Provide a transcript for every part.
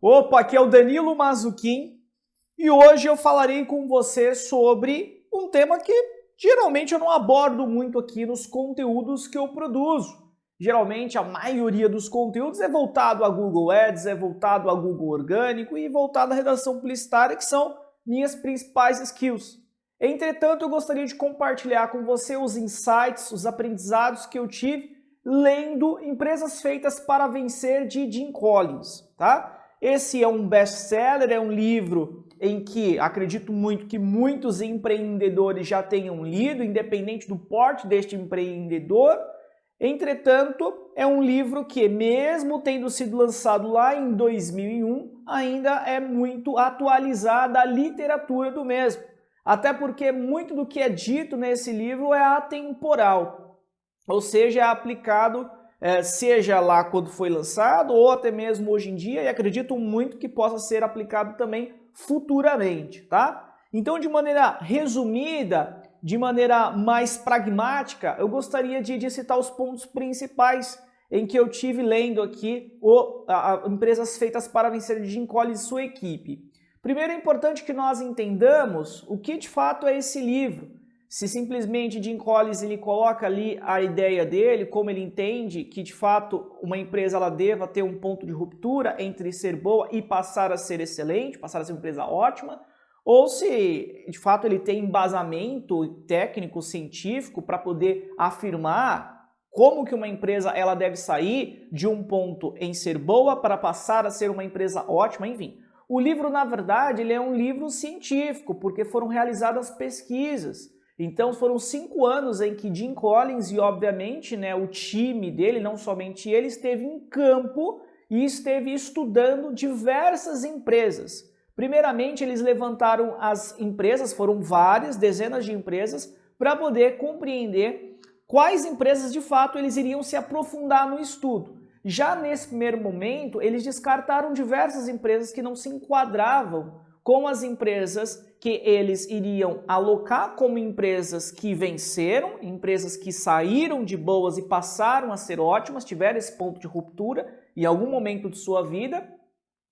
Opa, aqui é o Danilo Mazzucchin e hoje eu falarei com você sobre um tema que geralmente eu não abordo muito aqui nos conteúdos que eu produzo. Geralmente a maioria dos conteúdos é voltado a Google Ads, é voltado a Google Orgânico e voltado à redação publicitária, que são minhas principais skills. Entretanto, eu gostaria de compartilhar com você os insights, os aprendizados que eu tive lendo Empresas Feitas para Vencer, de Jim Collins, tá? Esse é um best-seller, é um livro em que acredito muito que muitos empreendedores já tenham lido, independente do porte deste empreendedor. Entretanto, é um livro que, mesmo tendo sido lançado lá em 2001, ainda é muito atualizada a literatura do mesmo. Até porque muito do que é dito nesse livro é atemporal, ou seja, é aplicado seja lá quando foi lançado ou até mesmo hoje em dia, e acredito muito que possa ser aplicado também futuramente, tá? Então, de maneira resumida, de maneira mais pragmática, eu gostaria de citar os pontos principais em que eu tive lendo aqui Empresas Feitas para Vencer, de Jim Collins e sua equipe. Primeiro, é importante que nós entendamos o que de fato é esse livro. Se simplesmente Jim Collins ele coloca ali a ideia dele, como ele entende que de fato uma empresa ela deva ter um ponto de ruptura entre ser boa e passar a ser excelente, passar a ser uma empresa ótima, ou se de fato ele tem embasamento técnico, científico para poder afirmar como que uma empresa ela deve sair de um ponto em ser boa para passar a ser uma empresa ótima, enfim. O livro, na verdade, ele é um livro científico, porque foram realizadas pesquisas. Então foram 5 anos em que Jim Collins e obviamente o time dele, não somente ele, esteve em campo e esteve estudando diversas empresas. Primeiramente eles levantaram as empresas, foram várias, dezenas de empresas, para poder compreender quais empresas de fato eles iriam se aprofundar no estudo. Já nesse primeiro momento eles descartaram diversas empresas que não se enquadravam com as empresas que eles iriam alocar como empresas que venceram, empresas que saíram de boas e passaram a ser ótimas, tiveram esse ponto de ruptura em algum momento de sua vida,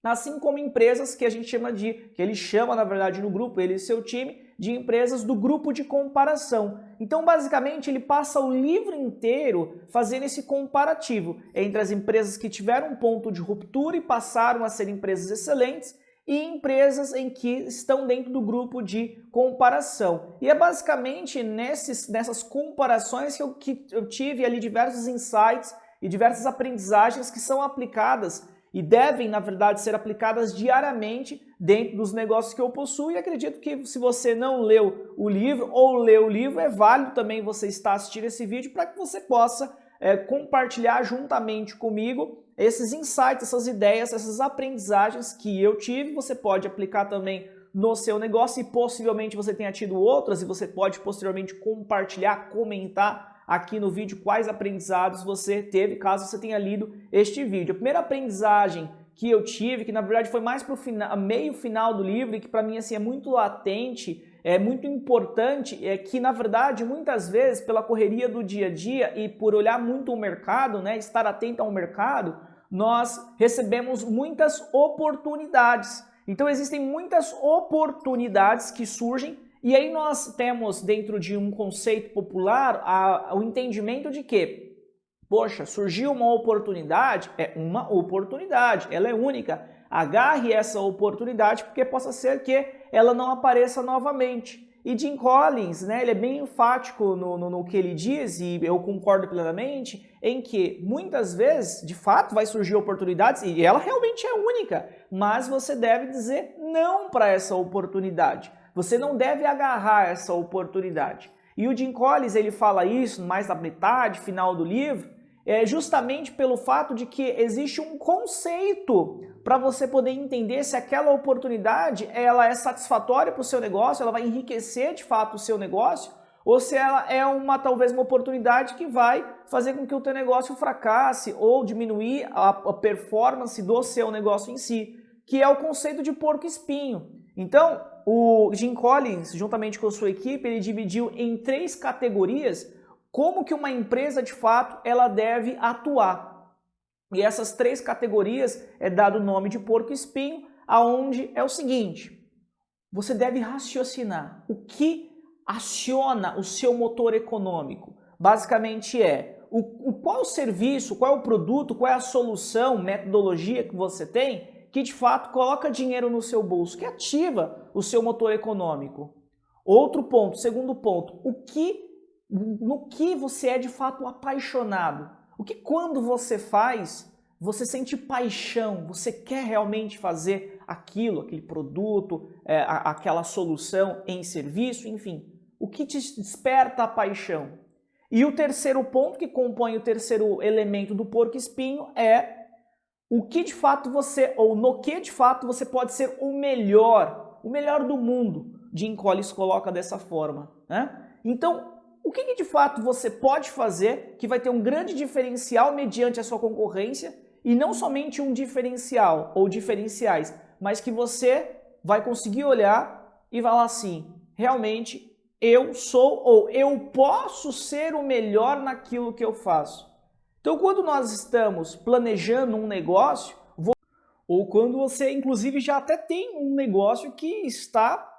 assim como empresas que a gente chama que ele chama na verdade no grupo, ele e seu time, de empresas do grupo de comparação. Então basicamente ele passa o livro inteiro fazendo esse comparativo entre as empresas que tiveram um ponto de ruptura e passaram a ser empresas excelentes, e empresas em que estão dentro do grupo de comparação. E é basicamente nessas comparações que eu tive ali diversos insights e diversas aprendizagens que são aplicadas e devem, na verdade, ser aplicadas diariamente dentro dos negócios que eu possuo. E acredito que se você não leu o livro ou leu o livro, é válido também você estar assistindo esse vídeo para que você possa compartilhar juntamente comigo esses insights, essas ideias, essas aprendizagens que eu tive. Você pode aplicar também no seu negócio e possivelmente você tenha tido outras e você pode posteriormente compartilhar, comentar aqui no vídeo quais aprendizados você teve, caso você tenha lido este vídeo. A primeira aprendizagem que eu tive, que na verdade foi mais para o meio final do livro e que para mim assim, é muito latente, é muito importante, é que na verdade muitas vezes pela correria do dia a dia e por olhar muito o mercado, estar atento ao mercado, nós recebemos muitas oportunidades. Então existem muitas oportunidades que surgem e aí nós temos dentro de um conceito popular o entendimento de que, poxa, surgiu uma oportunidade, é uma oportunidade, ela é única. Agarre essa oportunidade porque possa ser que ela não apareça novamente. E Jim Collins, ele é bem enfático no que ele diz, e eu concordo plenamente, em que muitas vezes, de fato, vai surgir oportunidades, e ela realmente é única, mas você deve dizer não para essa oportunidade. Você não deve agarrar essa oportunidade. E o Jim Collins, ele fala isso mais na metade, final do livro, justamente pelo fato de que existe um conceito para você poder entender se aquela oportunidade ela é satisfatória para o seu negócio, ela vai enriquecer de fato o seu negócio, ou se ela é talvez uma oportunidade que vai fazer com que o teu negócio fracasse ou diminuir a performance do seu negócio em si, que é o conceito de porco-espinho. Então, o Jim Collins, juntamente com a sua equipe, ele dividiu em 3 categorias como que uma empresa, de fato, ela deve atuar. E essas 3 categorias é dado o nome de porco-espinho, aonde é o seguinte: você deve raciocinar o que aciona o seu motor econômico. Basicamente qual é o serviço, qual é o produto, qual é a solução, metodologia que você tem que de fato coloca dinheiro no seu bolso, que ativa o seu motor econômico. Outro ponto, segundo ponto, no que você é de fato apaixonado. O que quando você faz, você sente paixão, você quer realmente fazer aquele produto, aquela solução em serviço, enfim. O que te desperta a paixão? E o terceiro ponto, que compõe o terceiro elemento do porco-espinho, é o que de fato no que de fato você pode ser o melhor do mundo. Jim Collins coloca dessa forma, né? Então, o que de fato você pode fazer que vai ter um grande diferencial mediante a sua concorrência, e não somente um diferencial ou diferenciais, mas que você vai conseguir olhar e falar assim, realmente eu sou ou eu posso ser o melhor naquilo que eu faço. Então, quando nós estamos planejando um negócio, ou quando você inclusive já até tem um negócio que está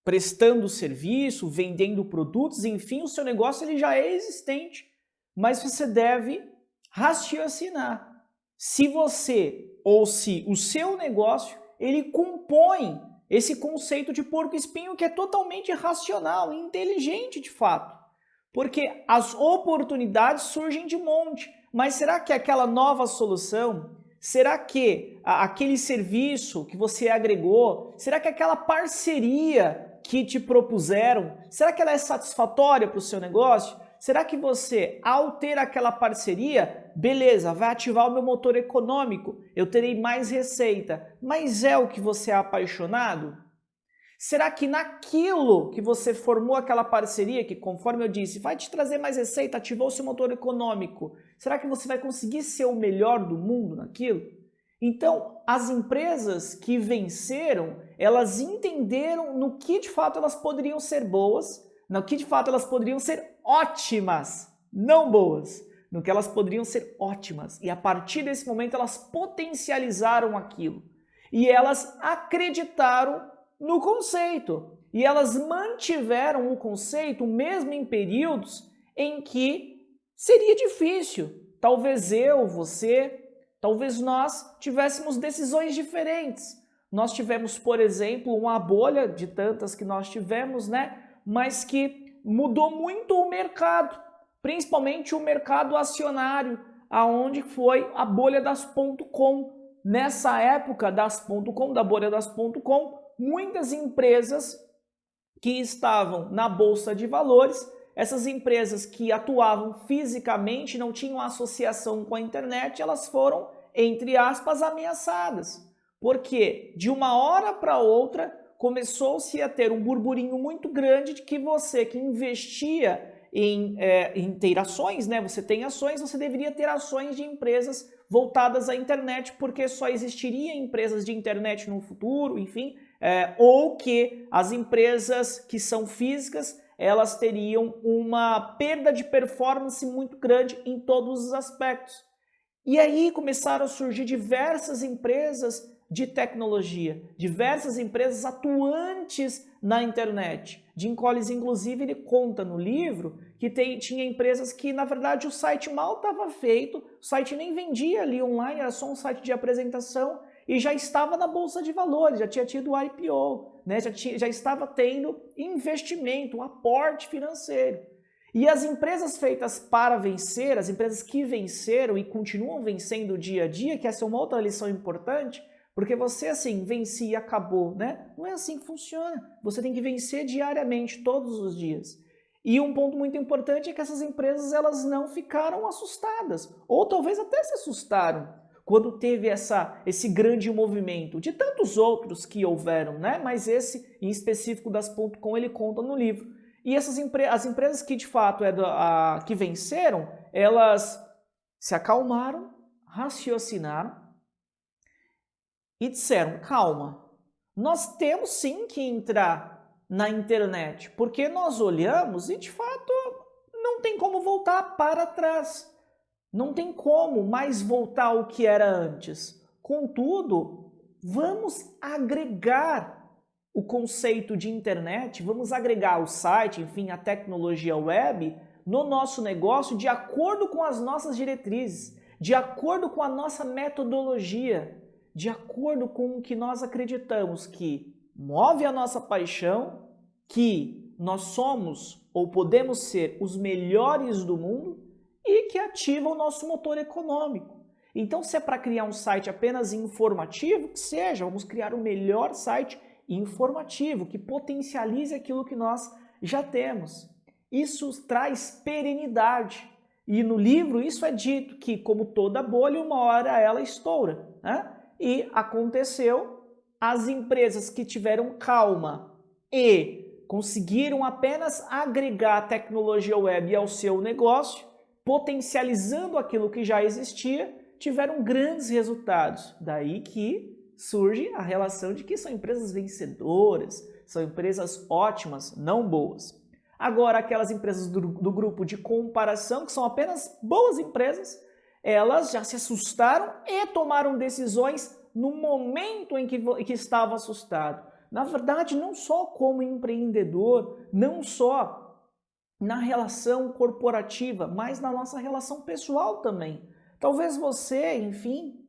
prestando serviço, vendendo produtos, enfim, o seu negócio ele já é existente, mas você deve raciocinar se você ou se o seu negócio ele compõe esse conceito de porco-espinho que é totalmente racional e inteligente de fato. Porque as oportunidades surgem de monte, mas será que aquela nova solução, será que aquele serviço que você agregou, será que aquela parceria que te propuseram, será que ela é satisfatória para o seu negócio? Será que você, ao ter aquela parceria, beleza, vai ativar o meu motor econômico, eu terei mais receita, mas é o que você é apaixonado? Será que naquilo que você formou aquela parceria, que conforme eu disse, vai te trazer mais receita, ativou o seu motor econômico, será que você vai conseguir ser o melhor do mundo naquilo? Então, as empresas que venceram, elas entenderam no que de fato elas poderiam ser boas, no que de fato elas poderiam ser ótimas, não boas, no que elas poderiam ser ótimas. E a partir desse momento elas potencializaram aquilo. E elas acreditaram no conceito. E elas mantiveram o conceito mesmo em períodos em que seria difícil. Talvez eu, você, talvez nós tivéssemos decisões diferentes. Nós tivemos, por exemplo, uma bolha de tantas que nós tivemos, né? Mas que mudou muito o mercado, principalmente o mercado acionário, aonde foi a bolha das .com. Nessa época das .com, da bolha das .com, muitas empresas que estavam na bolsa de valores, essas empresas que atuavam fisicamente, não tinham associação com a internet, elas foram, entre aspas, ameaçadas. Porque de uma hora para outra começou-se a ter um burburinho muito grande de que você que investia em ter ações, né? Você tem ações, você deveria ter ações de empresas voltadas à internet, porque só existiria empresas de internet no futuro, enfim, ou que as empresas que são físicas, elas teriam uma perda de performance muito grande em todos os aspectos. E aí começaram a surgir diversas empresas de tecnologia, diversas empresas atuantes na internet. Jim Collins, inclusive, ele conta no livro que tinha empresas que, na verdade, o site mal estava feito, o site nem vendia ali online, era só um site de apresentação e já estava na bolsa de valores, já tinha tido IPO, né? já estava tendo investimento, um aporte financeiro. E as empresas feitas para vencer, as empresas que venceram e continuam vencendo dia a dia, que essa é uma outra lição importante, porque você, assim, vencia e acabou, né? Não é assim que funciona. Você tem que vencer diariamente, todos os dias. E um ponto muito importante é que essas empresas, elas não ficaram assustadas. Ou talvez até se assustaram quando teve esse grande movimento. De tantos outros que houveram, né? Mas esse, em específico das .com, ele conta no livro. E as empresas que, de fato, que venceram, elas se acalmaram, raciocinaram, e disseram, calma, nós temos sim que entrar na internet, porque nós olhamos e de fato não tem como voltar para trás. Não tem como mais voltar ao que era antes. Contudo, vamos agregar o conceito de internet, vamos agregar o site, enfim, a tecnologia web no nosso negócio de acordo com as nossas diretrizes, de acordo com a nossa metodologia, de acordo com o que nós acreditamos que move a nossa paixão, que nós somos ou podemos ser os melhores do mundo e que ativa o nosso motor econômico. Então, se é para criar um site apenas informativo, que seja, vamos criar o melhor site informativo, que potencialize aquilo que nós já temos. Isso traz perenidade. E no livro isso é dito, que como toda bolha, uma hora ela estoura, né? E aconteceu, as empresas que tiveram calma e conseguiram apenas agregar a tecnologia web ao seu negócio, potencializando aquilo que já existia, tiveram grandes resultados. Daí que surge a relação de que são empresas vencedoras, são empresas ótimas, não boas. Agora, aquelas empresas do grupo de comparação, que são apenas boas empresas, elas já se assustaram e tomaram decisões no momento em que estavam assustados. Na verdade, não só como empreendedor, não só na relação corporativa, mas na nossa relação pessoal também. Talvez você, enfim,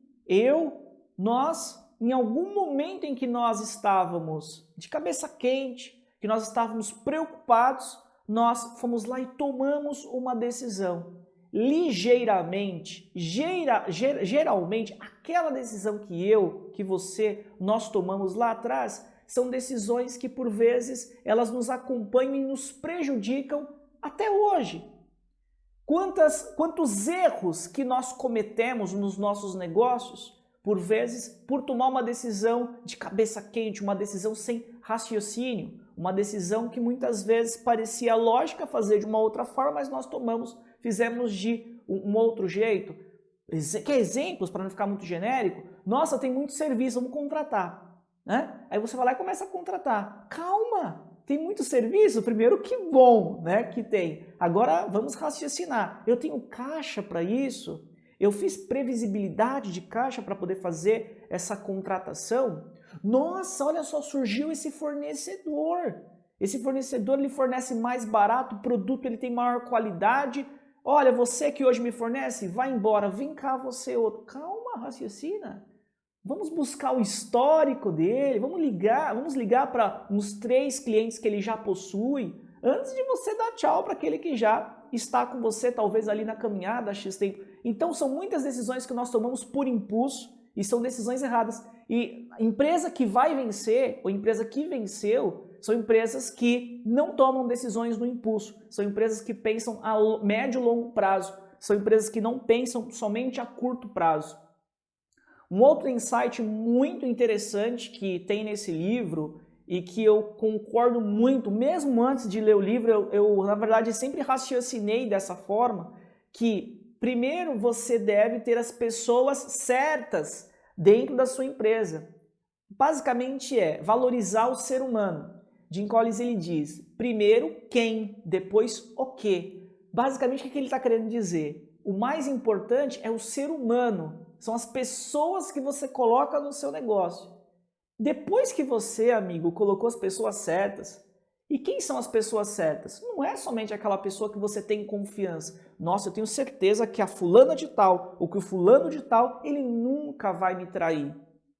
nós, em algum momento em que nós estávamos de cabeça quente, que nós estávamos preocupados, nós fomos lá e tomamos uma decisão. Ligeiramente, geralmente, aquela decisão que você, nós tomamos lá atrás, são decisões que por vezes elas nos acompanham e nos prejudicam até hoje. Quantos erros que nós cometemos nos nossos negócios, por vezes, por tomar uma decisão de cabeça quente, uma decisão sem raciocínio, uma decisão que muitas vezes parecia lógica fazer de uma outra forma, mas nós fizemos de um outro jeito. Quer exemplos, para não ficar muito genérico? Nossa, tem muito serviço, vamos contratar. Né? Aí você vai lá e começa a contratar. Calma! Tem muito serviço? Primeiro, que bom, né, que tem. Agora, vamos raciocinar. Eu tenho caixa para isso? Eu fiz previsibilidade de caixa para poder fazer essa contratação? Nossa, olha só, surgiu esse fornecedor. Esse fornecedor, ele fornece mais barato, o produto ele tem maior qualidade. Olha, você que hoje me fornece, vai embora, vem cá você outro. Calma, raciocina. Vamos buscar o histórico dele, vamos ligar para uns 3 clientes que ele já possui, antes de você dar tchau para aquele que já está com você, talvez ali na caminhada há X tempo. Então são muitas decisões que nós tomamos por impulso e são decisões erradas. E a empresa que vai vencer, ou a empresa que venceu, são empresas que não tomam decisões no impulso, são empresas que pensam a médio e longo prazo, são empresas que não pensam somente a curto prazo. Um outro insight muito interessante que tem nesse livro e que eu concordo muito, mesmo antes de ler o livro, eu na verdade sempre raciocinei dessa forma, que primeiro você deve ter as pessoas certas dentro da sua empresa. Basicamente é valorizar o ser humano. Jim Collins ele diz, primeiro quem, depois o quê. Basicamente o que ele está querendo dizer? O mais importante é o ser humano. São as pessoas que você coloca no seu negócio. Depois que você, amigo, colocou as pessoas certas, e quem são as pessoas certas? Não é somente aquela pessoa que você tem confiança. Nossa, eu tenho certeza que a fulana de tal, ou que o fulano de tal, ele nunca vai me trair.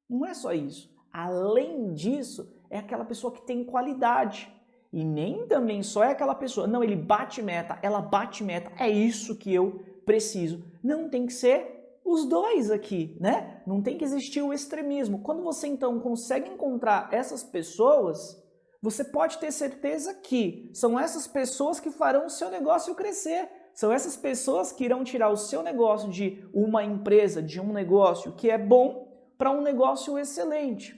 Não é só isso. Além disso, é aquela pessoa que tem qualidade. E nem também só é aquela pessoa. Não, ele bate meta, ela bate meta. É isso que eu preciso. Não tem que ser os dois aqui, né? Não tem que existir o extremismo. Quando você então consegue encontrar essas pessoas, você pode ter certeza que são essas pessoas que farão o seu negócio crescer. São essas pessoas que irão tirar o seu negócio de uma empresa, de um negócio que é bom, para um negócio excelente.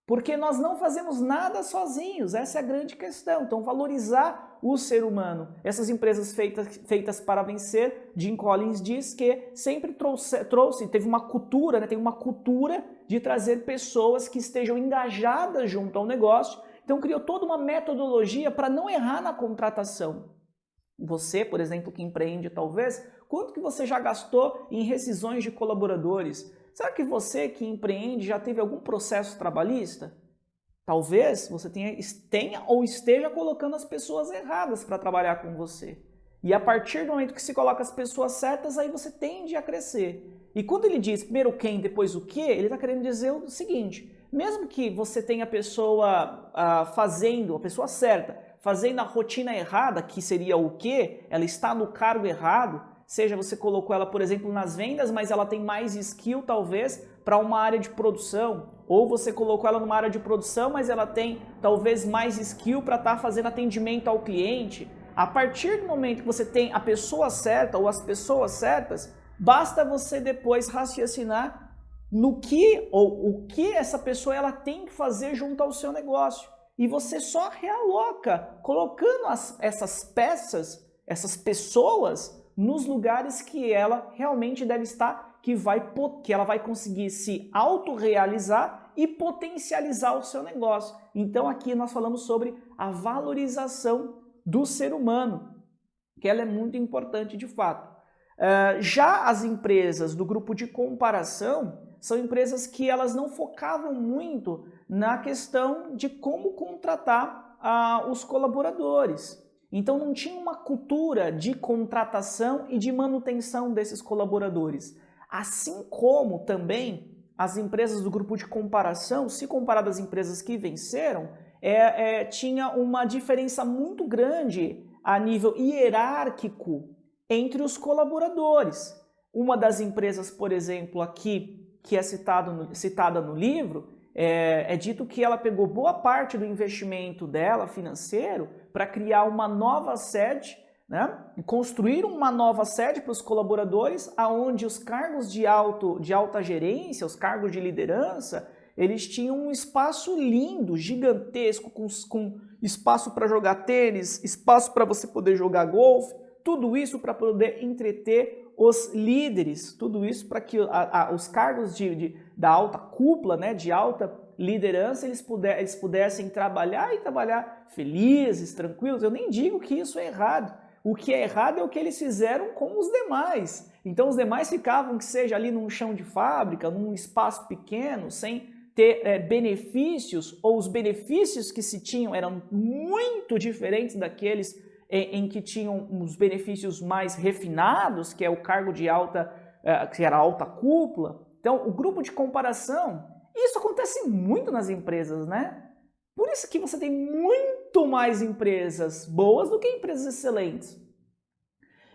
Porque nós não fazemos nada sozinhos, essa é a grande questão. Então, valorizar o ser humano. Essas empresas feitas para vencer, Jim Collins diz que sempre teve uma cultura, né, tem uma cultura de trazer pessoas que estejam engajadas junto ao negócio. Então, criou toda uma metodologia para não errar na contratação. Você, por exemplo, que empreende, talvez, Quanto que você já gastou em rescisões de colaboradores? Será que você que empreende já teve algum processo trabalhista? Talvez você tenha ou esteja colocando as pessoas erradas para trabalhar com você. E a partir do momento que se coloca as pessoas certas, aí você tende a crescer. E quando ele diz primeiro quem, depois o que, ele está querendo dizer o seguinte: mesmo que você tenha a pessoa fazendo, a pessoa certa, fazendo a rotina errada, que seria o que, ela está no cargo errado, seja você colocou ela, por exemplo, nas vendas, mas ela tem mais skill, talvez, para uma área de produção, ou você colocou ela numa área de produção, mas ela tem, talvez, mais skill para estar fazendo atendimento ao cliente. A partir do momento que você tem a pessoa certa ou as pessoas certas, basta você depois raciocinar no que ou o que essa pessoa ela tem que fazer junto ao seu negócio. E você só realoca, colocando essas peças, essas pessoas, nos lugares que ela realmente deve estar, que ela vai conseguir se autorrealizar e potencializar o seu negócio. Então aqui nós falamos sobre a valorização do ser humano, que ela é muito importante de fato. Já as empresas do grupo de comparação são empresas que elas não focavam muito na questão de como contratar os colaboradores. Então não tinha uma cultura de contratação e de manutenção desses colaboradores. Assim como também as empresas do grupo de comparação, se comparado às empresas que venceram, tinha uma diferença muito grande a nível hierárquico entre os colaboradores. Uma das empresas, por exemplo, aqui, que é citada no livro, é dito que ela pegou boa parte do investimento dela, financeiro, para criar uma nova sede, né? Construir uma nova sede para os colaboradores, aonde os cargos de alta gerência, os cargos de liderança, eles tinham um espaço lindo, gigantesco, com espaço para jogar tênis, espaço para você poder jogar golfe, tudo isso para poder entreter os líderes, tudo isso para que os cargos da alta cúpula, né, de alta liderança, eles pudessem trabalhar e trabalhar felizes, tranquilos. Eu nem digo que isso é errado. O que é errado é o que eles fizeram com os demais. Então os demais ficavam, que seja ali num chão de fábrica, num espaço pequeno, sem ter benefícios, ou os benefícios que se tinham eram muito diferentes daqueles em que tinham os benefícios mais refinados, que é o cargo de que era alta cúpula. Então, o grupo de comparação, isso acontece muito nas empresas, né? Por isso que você tem muito mais empresas boas do que empresas excelentes.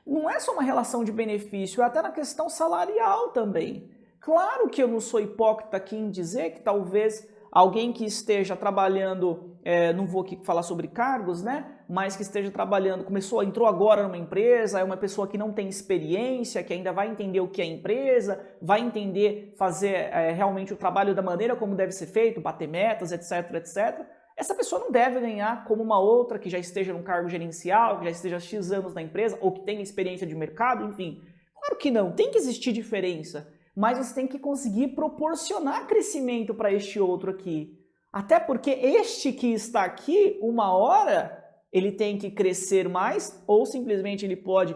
Não é só uma relação de benefício, é até na questão salarial também. Claro que eu não sou hipócrita aqui em dizer que talvez alguém que esteja trabalhando, não vou aqui falar sobre cargos, né? Mas que esteja trabalhando, entrou agora numa empresa, é uma pessoa que não tem experiência, que ainda vai entender o que é empresa, vai entender fazer realmente o trabalho da maneira como deve ser feito, bater metas, etc, etc. Essa pessoa não deve ganhar como uma outra que já esteja num cargo gerencial, que já esteja X anos na empresa, ou que tenha experiência de mercado, enfim. Claro que não, tem que existir diferença, mas você tem que conseguir proporcionar crescimento para este outro aqui. Até porque este que está aqui, uma hora, ele tem que crescer mais, ou simplesmente ele pode,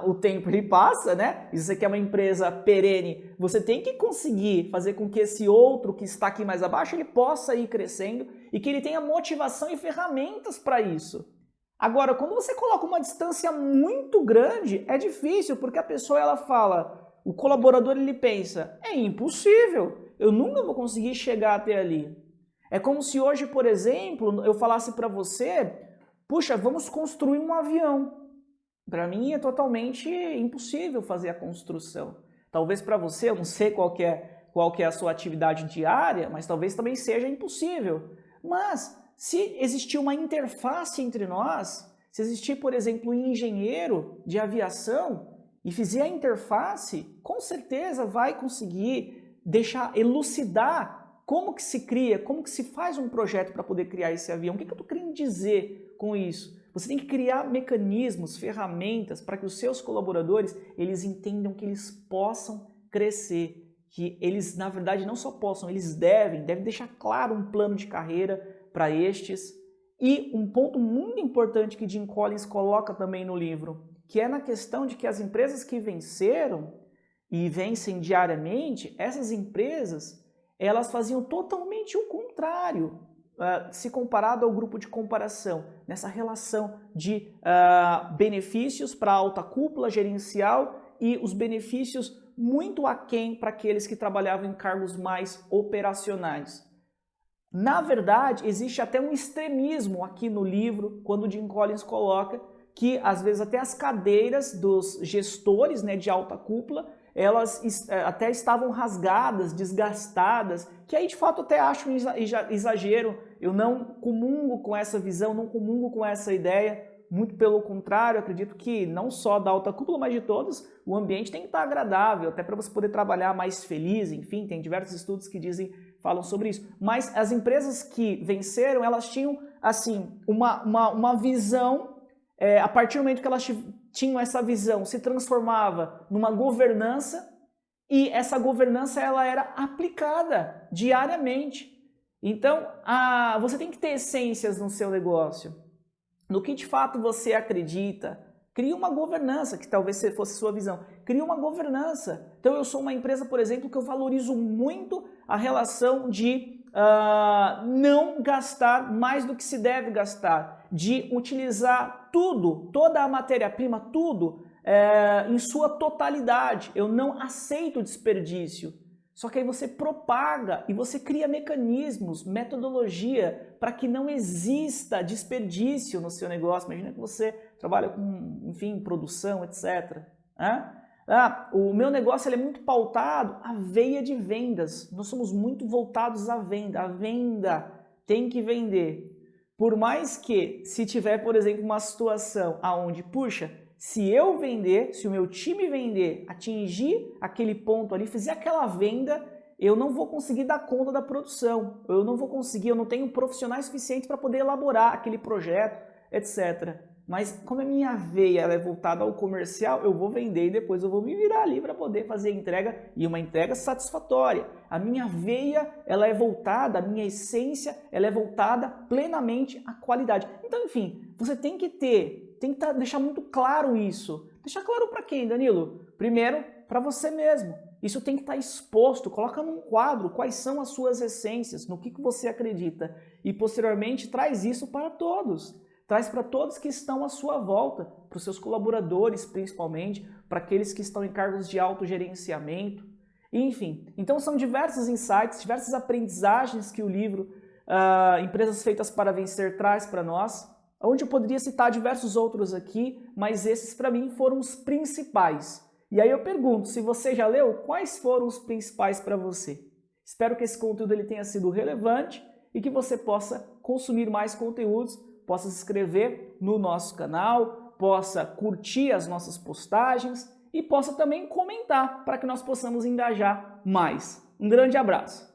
o tempo ele passa, né? E se você quer uma empresa perene, você tem que conseguir fazer com que esse outro que está aqui mais abaixo, ele possa ir crescendo e que ele tenha motivação e ferramentas para isso. Agora, quando você coloca uma distância muito grande, é difícil, porque a pessoa ela fala, o colaborador ele pensa, é impossível, eu nunca vou conseguir chegar até ali. É como se hoje, por exemplo, eu falasse para você, puxa, vamos construir um avião. Para mim é totalmente impossível fazer a construção. Talvez para você, eu não sei qual que é a sua atividade diária, mas talvez também seja impossível. Mas se existir uma interface entre nós, se existir, por exemplo, um engenheiro de aviação e fizer a interface, com certeza vai conseguir elucidar como que se cria, como que se faz um projeto para poder criar esse avião. O que eu estou querendo dizer com isso? Você tem que criar mecanismos, ferramentas para que os seus colaboradores eles entendam que eles possam crescer, que eles, na verdade, não só possam, eles devem deixar claro um plano de carreira para estes. E um ponto muito importante que Jim Collins coloca também no livro, que é na questão de que as empresas que venceram e vencem diariamente, essas empresas, elas faziam totalmente o contrário, se comparado ao grupo de comparação, nessa relação de benefícios para a alta cúpula gerencial e os benefícios muito aquém para aqueles que trabalhavam em cargos mais operacionais. Na verdade, existe até um extremismo aqui no livro, quando o Jim Collins coloca que, às vezes, até as cadeiras dos gestores, né, de alta cúpula, elas até estavam rasgadas, desgastadas, que aí, de fato, até acho um exagero. Eu não comungo com essa visão, não comungo com essa ideia. Muito pelo contrário, acredito que não só da alta cúpula, mas de todos, o ambiente tem que estar agradável, até para você poder trabalhar mais feliz, enfim, tem diversos estudos que falam sobre isso. Mas as empresas que venceram, elas tinham, assim, uma visão, a partir do momento que elas tinham essa visão, se transformava numa governança, e essa governança ela era aplicada diariamente. Então, você tem que ter essências no seu negócio. No que de fato você acredita, crie uma governança, que talvez fosse sua visão, crie uma governança. Então eu sou uma empresa, por exemplo, que eu valorizo muito a relação de não gastar mais do que se deve gastar, de utilizar tudo, toda a matéria-prima, tudo em sua totalidade. Eu não aceito desperdício. Só que aí você propaga e você cria mecanismos, metodologia para que não exista desperdício no seu negócio. Imagina que você trabalha com, enfim, produção, etc. O meu negócio ele é muito pautado à veia de vendas. Nós somos muito voltados à venda. A venda tem que vender. Por mais que, se tiver, por exemplo, uma situação onde, puxa, se eu vender, se o meu time vender, atingir aquele ponto ali, fizer aquela venda, eu não vou conseguir dar conta da produção, eu não vou conseguir, eu não tenho profissionais suficientes para poder elaborar aquele projeto, etc. Mas como a minha veia ela é voltada ao comercial, eu vou vender e depois eu vou me virar ali para poder fazer a entrega e uma entrega satisfatória. A minha veia ela é voltada, a minha essência ela é voltada plenamente à qualidade. Então, enfim, você tem que deixar muito claro isso. Deixar claro para quem, Danilo? Primeiro, para você mesmo. Isso tem que estar exposto. Coloca num quadro quais são as suas essências, no que você acredita. E, posteriormente, traz isso para todos. Traz para todos que estão à sua volta, para os seus colaboradores, principalmente, para aqueles que estão em cargos de autogerenciamento. Enfim, então são diversos insights, diversas aprendizagens que o livro Empresas Feitas para Vencer traz para nós, onde eu poderia citar diversos outros aqui, mas esses para mim foram os principais. E aí eu pergunto, se você já leu, quais foram os principais para você? Espero que esse conteúdo ele tenha sido relevante e que você possa consumir mais conteúdos, possa se inscrever no nosso canal, possa curtir as nossas postagens e possa também comentar para que nós possamos engajar mais. Um grande abraço!